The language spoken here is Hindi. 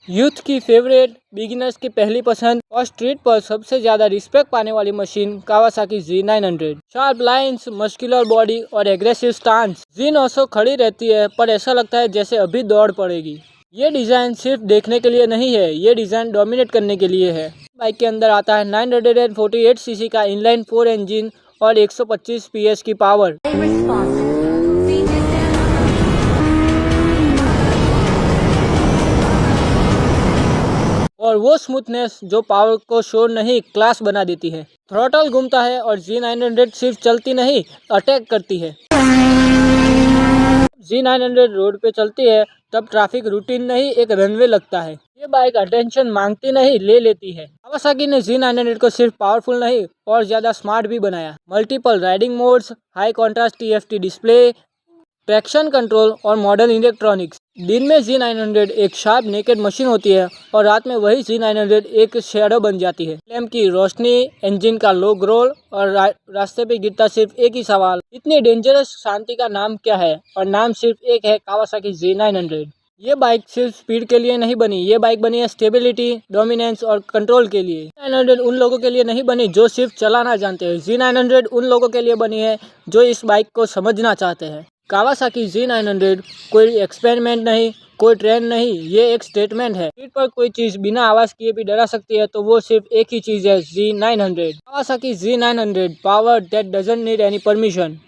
यूथ की फेवरेट, बिगिनर्स की पहली पसंद और स्ट्रीट पर सबसे ज्यादा रिस्पेक्ट पाने वाली machine Kawasaki Z900। Sharp lines, muscular body और एग्रेसिव स्टांस। Z900 खड़ी रहती है पर ऐसा लगता है जैसे अभी दौड़ पड़ेगी। ये डिजाइन सिर्फ देखने के लिए नहीं है, ये डिजाइन डोमिनेट करने के लिए है। बाइक के अंदर आता है 948 सीसी का इनलाइन 4 इंजन और 125 PS की पावर। और वो स्मूथनेस जो पावर को शोर नहीं, क्लास बना देती है। थ्रॉटल घूमता है और Z900 सिर्फ चलती नहीं, अटैक करती है। Z900 रोड पे चलती है तब ट्रैफिक रूटीन नहीं, एक रनवे लगता है। ये बाइक अटेंशन मांगती नहीं, ले लेती है। कावासाकी ने Z900 को सिर्फ पावरफुल नहीं और ज्यादा स्मार्ट भी बनाया। Multiple riding modes, high contrast TFT display, traction control और मॉडर्न इलेक्ट्रॉनिक्स। दिन में Z900 एक शार्प नेकेड मशीन होती है और रात में वही Z900 एक शेडो बन जाती है। लैम्प की रोशनी, इंजन का लो ग्रोल और रास्ते पे गिरता सिर्फ एक ही सवाल, इतनी डेंजरस शांति का नाम क्या है? और नाम सिर्फ एक है, कावासाकी Z900। ये बाइक सिर्फ स्पीड के लिए नहीं बनी, ये बाइक बनी है स्टेबिलिटी, डोमिनेंस और कंट्रोल के लिए। Z900 उन लोगों के लिए नहीं बनी जो सिर्फ चलाना जानते हैं, Z900 उन लोगों के लिए बनी है जो इस बाइक को समझना चाहते हैं। कावासाकी Z900 कोई एक्सपेरिमेंट नहीं, कोई ट्रेंड नहीं, ये एक स्टेटमेंट है। स्ट्रीट पर कोई चीज बिना आवाज किए भी डरा सकती है तो वो सिर्फ एक ही चीज है, Z900। Kawasaki Z900, power that doesn't need any permission.